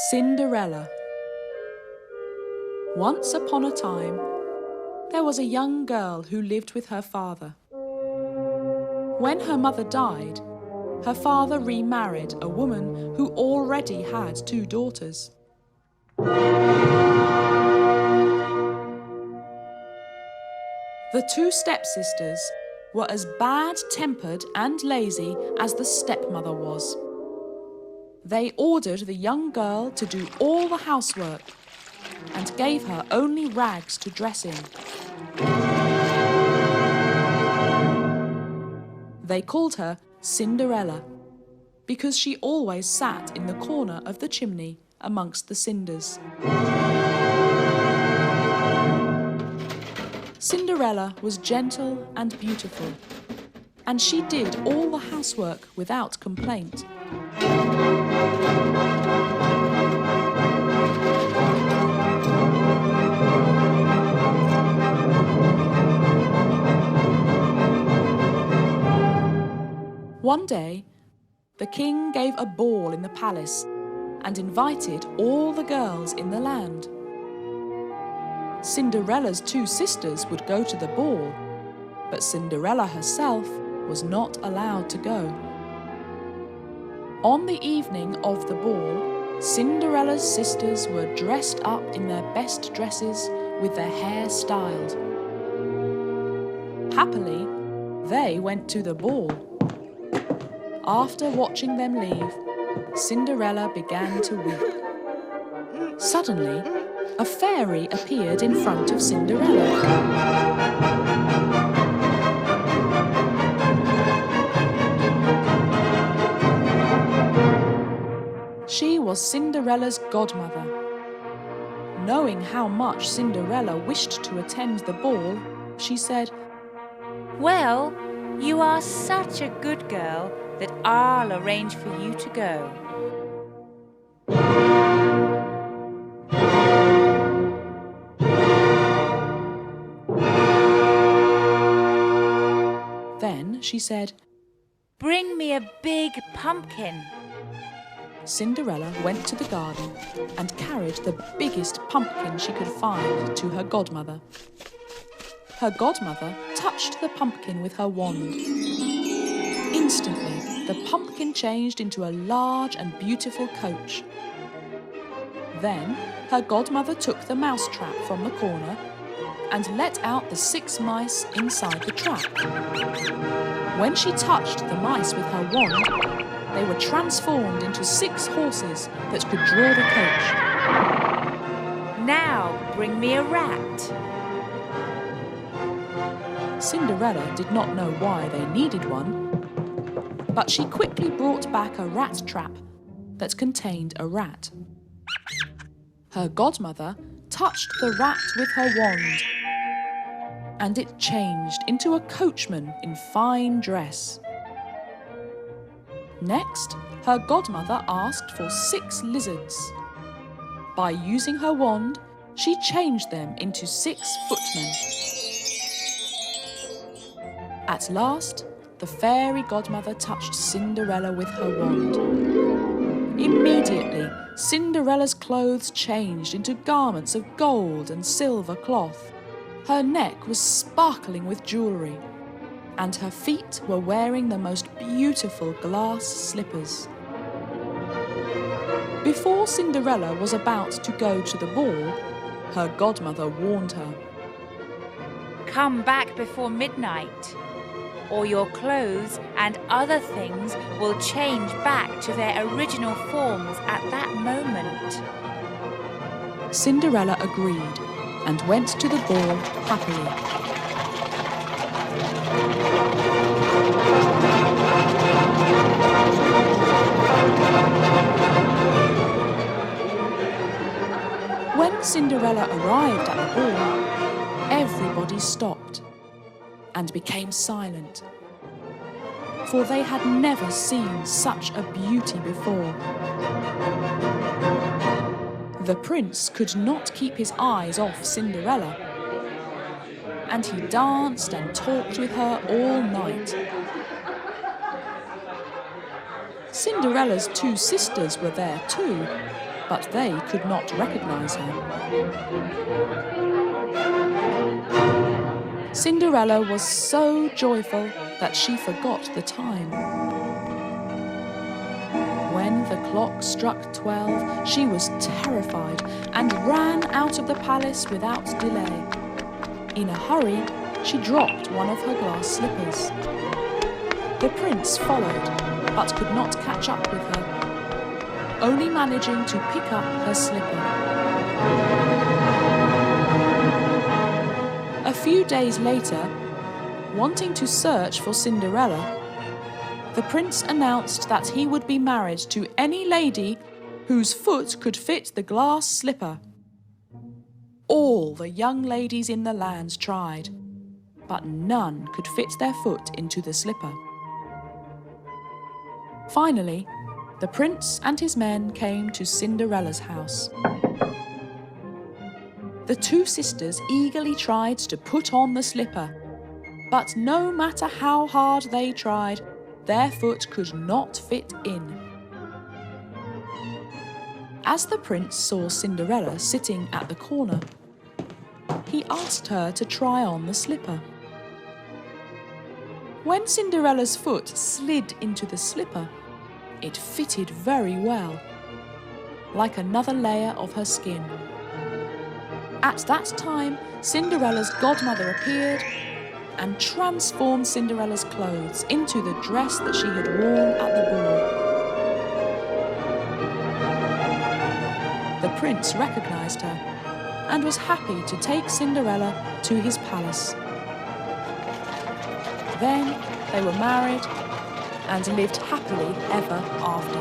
Cinderella. Once upon a time, there was a young girl who lived with her father. When her mother died, her father remarried a woman who already had 2 daughters. The 2 stepsisters were as bad-tempered and lazy as the stepmother was. They ordered the young girl to do all the housework and gave her only rags to dress in. They called her Cinderella because she always sat in the corner of the chimney amongst the cinders. Cinderella was gentle and beautiful, and she did all the housework without complaint. One day, the king gave a ball in the palace and invited all the girls in the land. Cinderella's 2 sisters would go to the ball, but Cinderella herself was not allowed to go. On the evening of the ball, Cinderella's sisters were dressed up in their best dresses with their hair styled. Happily, they went to the ball. After watching them leave, Cinderella began to weep. Suddenly, a fairy appeared in front of Cinderella. She was Cinderella's godmother. Knowing how much Cinderella wished to attend the ball, she said, "Well, you are such a good girl that I'll arrange for you to go." Then she said, "Bring me a big pumpkin." Cinderella went to the garden and carried the biggest pumpkin she could find to her godmother. Her godmother touched the pumpkin with her wand. Instantly, the pumpkin changed into a large and beautiful coach. Then, her godmother took the mousetrap from the corner and let out the 6 mice inside the trap. When she touched the mice with her wand, they were transformed into 6 horses that could draw the coach. "Now bring me a rat." Cinderella did not know why they needed one, but she quickly brought back a rat trap that contained a rat. Her godmother touched the rat with her wand, and it changed into a coachman in fine dress. Next, her godmother asked for 6 lizards. By using her wand, she changed them into 6 footmen. At last, the fairy godmother touched Cinderella with her wand. Immediately, Cinderella's clothes changed into garments of gold and silver cloth. Her neck was sparkling with jewellery, and her feet were wearing the most beautiful glass slippers. Before Cinderella was about to go to the ball, her godmother warned her. "Come back before midnight, or your clothes and other things will change back to their original forms at that moment." Cinderella agreed and went to the ball happily. When Cinderella arrived at the ball, everybody stopped and became silent, for they had never seen such a beauty before. The prince could not keep his eyes off Cinderella, and he danced and talked with her all night. Cinderella's 2 sisters were there too, but they could not recognize her. Cinderella was so joyful that she forgot the time. When the clock struck 12, she was terrified and ran out of the palace without delay. In a hurry, she dropped one of her glass slippers. The prince followed, but could not catch up with her, only managing to pick up her slipper. A few days later, wanting to search for Cinderella, the prince announced that he would be married to any lady whose foot could fit the glass slipper. All the young ladies in the land tried, but none could fit their foot into the slipper. Finally, the prince and his men came to Cinderella's house. The two sisters eagerly tried to put on the slipper, but no matter how hard they tried, their foot could not fit in. As the prince saw Cinderella sitting at the corner, he asked her to try on the slipper. When Cinderella's foot slid into the slipper, it fitted very well, like another layer of her skin. At that time, Cinderella's godmother appeared and transformed Cinderella's clothes into the dress that she had worn at the ball. The prince recognized her and was happy to take Cinderella to his palace. Then they were married and lived happily ever after.